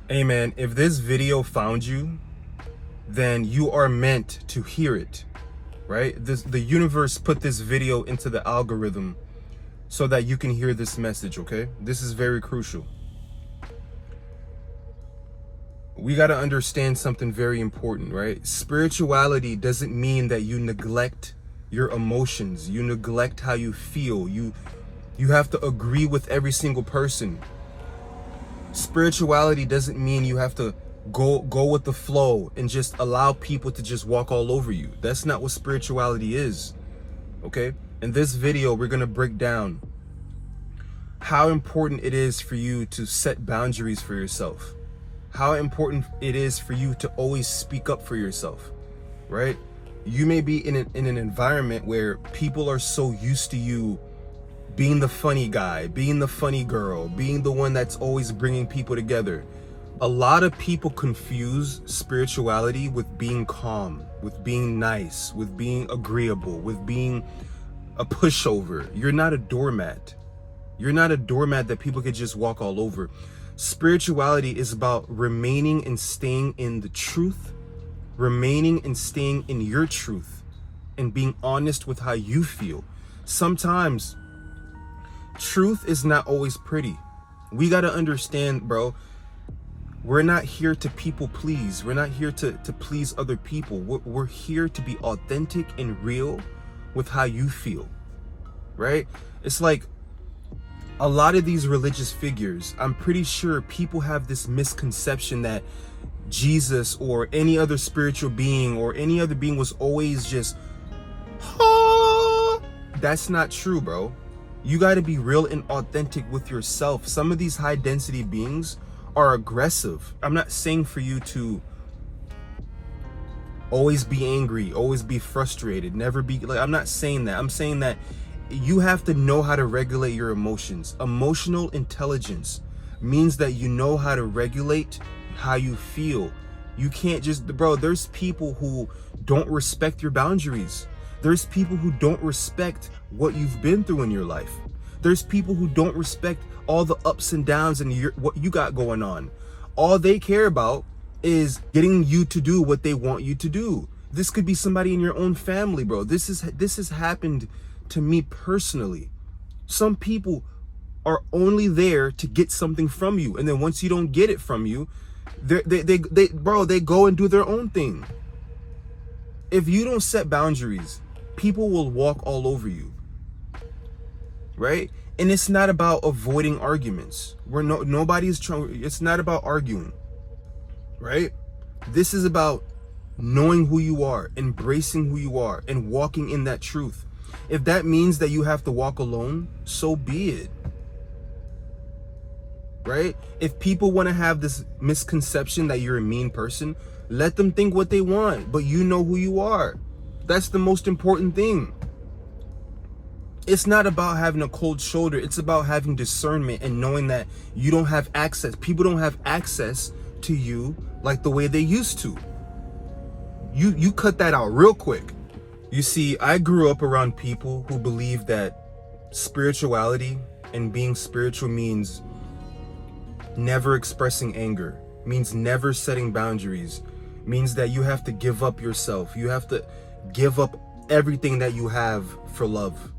Hey man, if this video found you, then you are meant to hear it, right? The universe put this video into the algorithm so that you can hear this message, okay? This is very crucial. We got to understand something very important, right? Spirituality doesn't mean that you neglect your emotions, you neglect how you feel, you have to agree with every single person. Spirituality doesn't mean you have to go with the flow and just allow people to just walk all over you. That's not what spirituality is, okay? In this video, we're gonna break down how important it is for you to set boundaries for yourself, how important it is for you to always speak up for yourself, right? You may be in an environment where people are so used to you being the funny guy, being the funny girl, being the one that's always bringing people together. A lot of people confuse spirituality with being calm, with being nice, with being agreeable, with being a pushover. You're not a doormat. You're not a doormat that people could just walk all over. Spirituality is about remaining and staying in the truth, remaining and staying in your truth, and being honest with how you feel. Sometimes truth is not always pretty. We got to understand, bro, we're not here to people please. We're not here to please other people. We're here to be authentic and real with how you feel, right? It's like a lot of these religious figures, I'm pretty sure people have this misconception that Jesus or any other spiritual being or any other being was always just, ah. That's not true, bro. You got to be real and authentic with yourself. Some of these high density beings are aggressive. I'm not saying for you to always be angry, always be frustrated, never be like, I'm not saying that. I'm saying that you have to know how to regulate your emotions. Emotional intelligence means that you know how to regulate how you feel. You can't just, bro, there's people who don't respect your boundaries. There's people who don't respect what you've been through in your life. There's people who don't respect all the ups and downs and what you got going on. All they care about is getting you to do what they want you to do. This could be somebody in your own family, bro. This has happened to me personally. Some people are only there to get something from you, and then once you don't get it from you, they go and do their own thing. If you don't set boundaries, people will walk all over you, right? And it's not about avoiding arguments. Nobody's trying. It's not about arguing, right? This is about knowing who you are, embracing who you are, and walking in that truth. If that means that you have to walk alone, so be it, right? If people want to have this misconception that you're a mean person, let them think what they want, but you know who you are. That's the most important thing. It's not about having a cold shoulder. It's about having discernment and knowing that you don't have access. People don't have access to you like the way they used to. You cut that out real quick. You see, I grew up around people who believe that spirituality and being spiritual means never expressing anger, means never setting boundaries, means that you have to give up yourself. You have to give up everything that you have for love,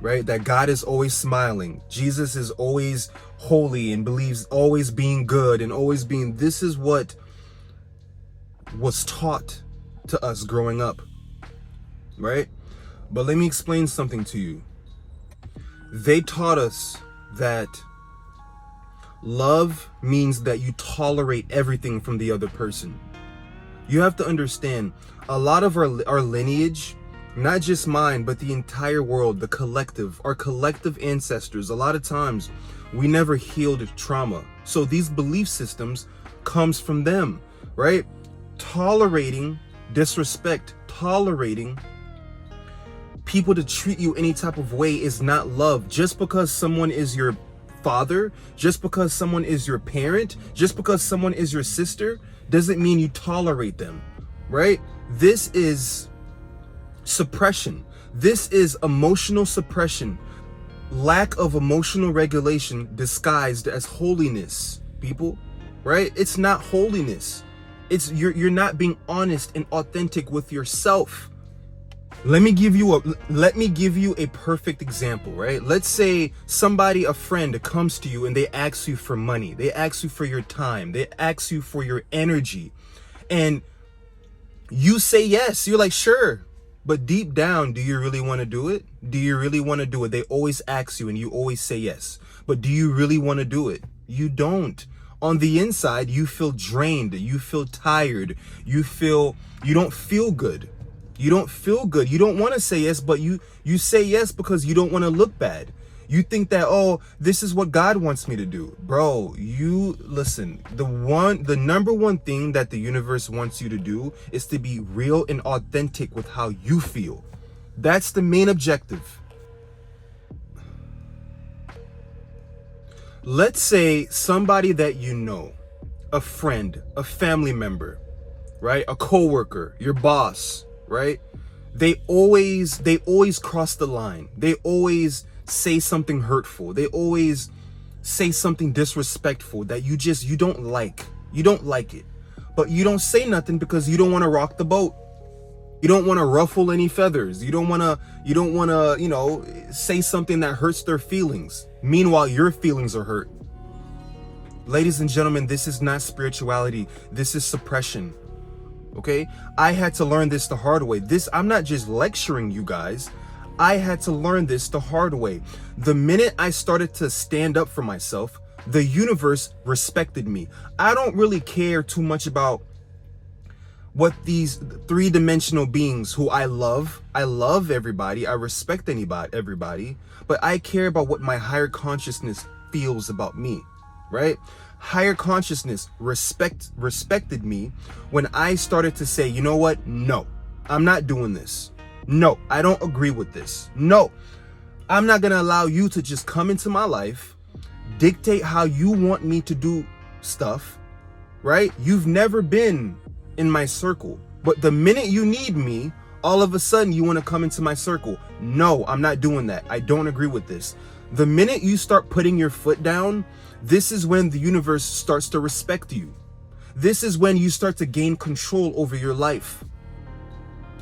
right? That God is always smiling. Jesus is always holy and believes always being good and always being, this is what was taught to us growing up, right? But let me explain something to you. They taught us that love means that you tolerate everything from the other person. You have to understand, a lot of our lineage, not just mine, but the entire world, the collective, our collective ancestors, a lot of times we never healed trauma. So these belief systems comes from them, right? Tolerating disrespect, tolerating people to treat you any type of way is not love. Just because someone is your father, just because someone is your parent, just because someone is your sister, doesn't mean you tolerate them, right? This is suppression. This is emotional suppression, lack of emotional regulation disguised as holiness, people. right? It's not holiness. It's you're not being honest and authentic with yourself. Let me give you a perfect example, right? Let's say a friend comes to you and they ask you for money. They ask you for your time. They ask you for your energy. And you say yes. You're like, sure. But deep down, do you really want to do it? Do you really want to do it? They always ask you and you always say yes. But do you really want to do it? You don't. On the inside, you feel drained. You feel tired. You don't feel good. You don't feel good. You don't want to say yes, but you say yes because you don't want to look bad. You think that, oh, this is what God wants me to do. Bro, you listen, the number one thing that the universe wants you to do is to be real and authentic with how you feel. That's the main objective. Let's say somebody that you know, a friend, a family member, right? A coworker, your boss, right? They always cross the line. They always say something hurtful. They always say something disrespectful that you don't like. You don't like it. But you don't say nothing because you don't want to rock the boat. You don't want to ruffle any feathers. You don't want to, say something that hurts their feelings. Meanwhile, your feelings are hurt. Ladies and gentlemen, this is not spirituality. This is suppression. Okay? I had to learn this the hard way. I'm not just lecturing you guys. I had to learn this the hard way. The minute I started to stand up for myself, the universe respected me. I don't really care too much about what these three-dimensional beings who I love everybody, I respect everybody, but I care about what my higher consciousness feels about me, right? Higher consciousness respected me when I started to say, you know what? No, I'm not doing this. No, I don't agree with this. No, I'm not going to allow you to just come into my life, dictate how you want me to do stuff, right? You've never been in my circle, but the minute you need me, all of a sudden you want to come into my circle. No, I'm not doing that. I don't agree with this. The minute you start putting your foot down, this is when the universe starts to respect you. This is when you start to gain control over your life,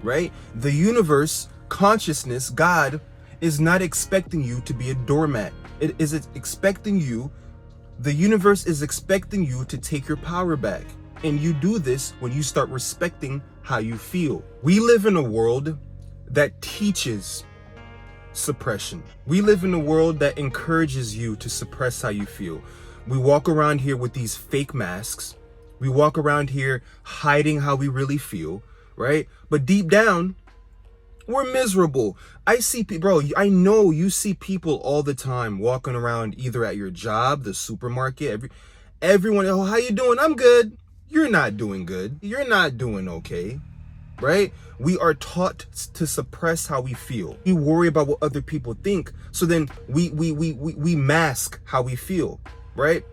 right? The universe, consciousness, God is not expecting you to be a doormat. It is expecting you, the universe is expecting you to take your power back. And you do this when you start respecting how you feel. We live in a world that teaches suppression. We live in a world that encourages you to suppress how you feel. We walk around here with these fake masks. We walk around here hiding how we really feel, right? But deep down, we're miserable. I know you see people all the time walking around either at your job, the supermarket, everyone, oh, how you doing? I'm good. You're not doing good. You're not doing okay, right? We are taught to suppress how we feel. We worry about what other people think. So then we mask how we feel, right?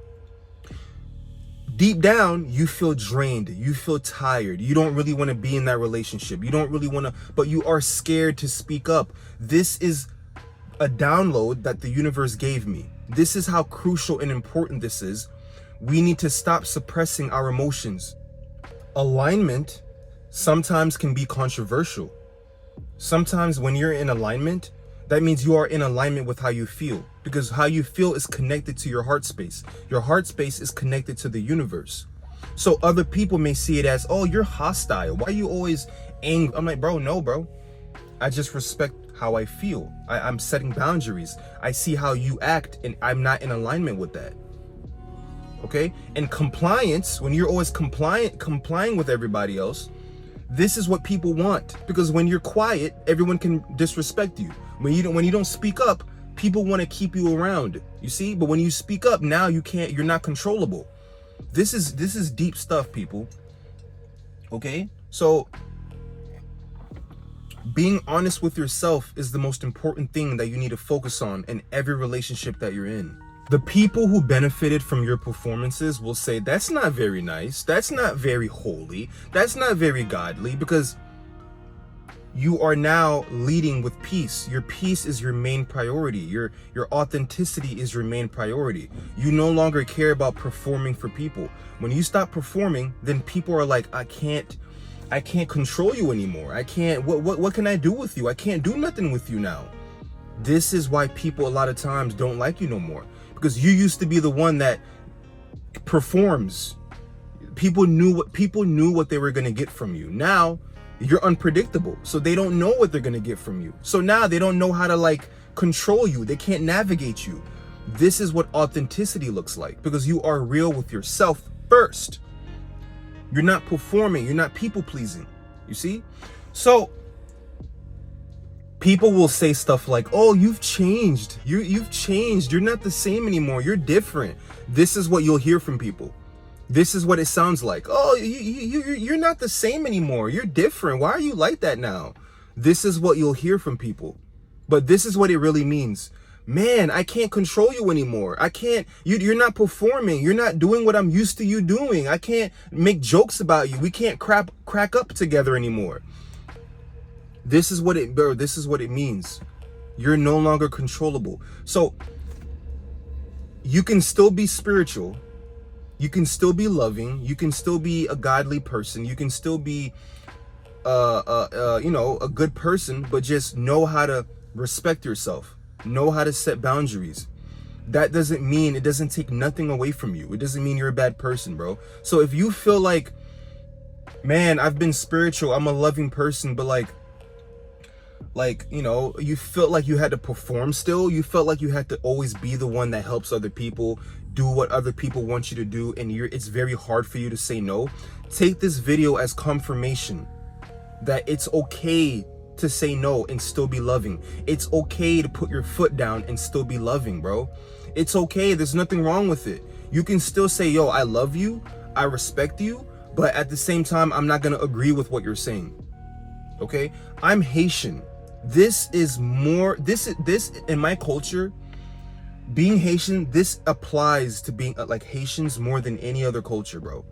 Deep down, you feel drained. You feel tired. You don't really want to be in that relationship. You don't really want to, but you are scared to speak up. This is a download that the universe gave me. This is how crucial and important this is. We need to stop suppressing our emotions. Alignment sometimes can be controversial. Sometimes when you're in alignment, that means you are in alignment with how you feel, because how you feel is connected to your heart space. Your heart space is connected to the universe. So other people may see it as, oh, you're hostile. Why are you always angry? I'm like, bro. I just respect how I feel. I'm setting boundaries. I see how you act and I'm not in alignment with that. Okay? And compliance, when you're always complying with everybody else, this is what people want. Because when you're quiet, everyone can disrespect you. When you don't speak up, people want to keep you around. You see? But when you speak up, now you're not controllable. This is deep stuff, people. Okay? So being honest with yourself is the most important thing that you need to focus on in every relationship that you're in. The people who benefited from your performances will say, that's not very nice. That's not very holy. That's not very godly, because You are now leading with peace. Your peace is your main priority. Your authenticity is your main priority. You no longer care about performing for people. When you stop performing, then people are like, I can't control you anymore. I can't, what can I do with you? I can't do nothing with you now. This is why people a lot of times don't like you no more, because you used to be the one that performs. People knew what they were going to get from you. Now you're unpredictable, so they don't know what they're going to get from you. So now they don't know how to like control you. They can't navigate you. This is what authenticity looks like, because you are real with yourself first. You're not performing. You're not people pleasing. You see? So people will say stuff like, oh, you've changed. You've changed. You're not the same anymore. You're different. This is what you'll hear from people. This is what it sounds like. Oh, you're not the same anymore. You're different. Why are you like that now? This is what you'll hear from people. But this is what it really means. Man, I can't control you anymore. I can't, you're not performing. You're not doing what I'm used to you doing. I can't make jokes about you. We can't crack up together anymore. This is what it means. You're no longer controllable. So you can still be spiritual. You can still be loving. You can still be a godly person. You can still be, a good person, but just know how to respect yourself. Know how to set boundaries. That doesn't mean, it doesn't take nothing away from you. It doesn't mean you're a bad person, bro. So if you feel like, man, I've been spiritual, I'm a loving person, but you felt like you had to perform still. You felt like you had to always be the one that helps other people, do what other people want you to do, and it's very hard for you to say no. Take this video as confirmation that it's okay to say no and still be loving. It's okay to put your foot down and still be loving, bro. It's okay. There's nothing wrong with it. You can still say, yo, I love you, I respect you, but at the same time, I'm not going to agree with what you're saying. Okay? I'm Haitian. This in my culture, being Haitian, this applies to being like Haitians more than any other culture, bro.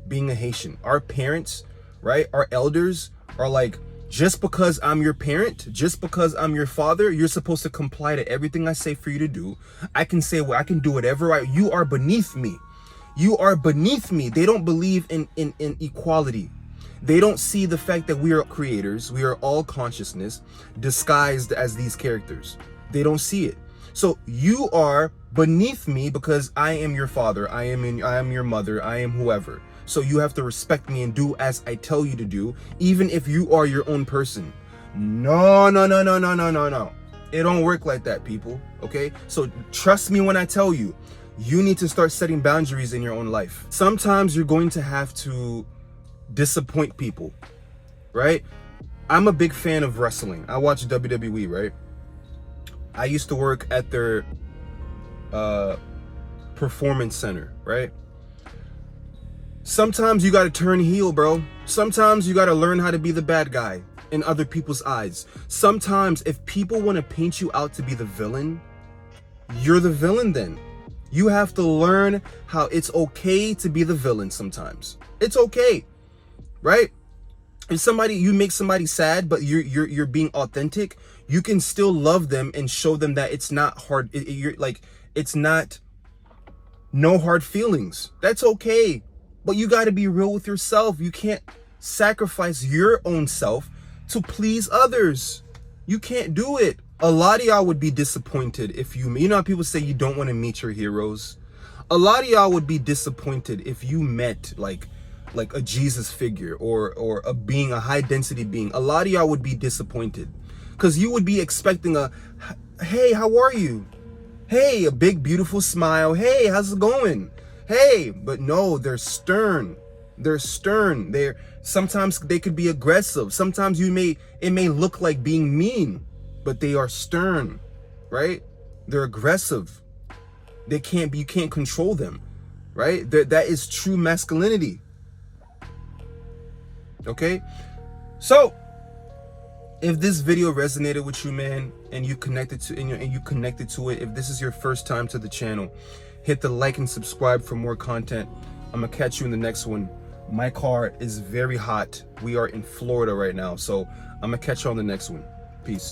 Being a Haitian, our parents, right? Our elders are like, just because I'm your parent, just because I'm your father, you're supposed to comply to everything I say for you to do. I can say, well, I can do whatever you are beneath me. You are beneath me. They don't believe in equality. They don't see the fact that we are creators. We are all consciousness disguised as these characters. They don't see it. So you are beneath me because I am your father. I am your mother. I am whoever. So you have to respect me and do as I tell you to do, even if you are your own person. No. It don't work like that, people. Okay? So trust me when I tell you, you need to start setting boundaries in your own life. Sometimes you're going to have to disappoint people, right? I'm a big fan of wrestling. I watch WWE, right? I used to work at their performance center, right? Sometimes you got to turn heel, bro. Sometimes you got to learn how to be the bad guy in other people's eyes. Sometimes if people want to paint you out to be the villain, you're the villain then. You have to learn how it's okay to be the villain sometimes. It's okay, right? If you make somebody sad, but you're being authentic, you can still love them and show them that it's not hard. It's not no hard feelings. That's okay. But you got to be real with yourself. You can't sacrifice your own self to please others. You can't do it. A lot of y'all would be disappointed if you know how people say you don't want to meet your heroes? A lot of y'all would be disappointed if you met like a Jesus figure or a being, a high density being. A lot of y'all would be disappointed because you would be expecting hey, how are you? Hey, a big, beautiful smile. Hey, how's it going? Hey, but no, they're stern. They're stern. Sometimes they could be aggressive. Sometimes it may look like being mean, but they are stern, right? They're aggressive. You can't control them, right? That is true masculinity. Okay? So, if this video resonated with you, man, and you connected to it, if this is your first time to the channel, hit the like and subscribe for more content. I'm gonna catch you in the next one. My car is very hot. We are in Florida right now, so I'm gonna catch you on the next one. Peace.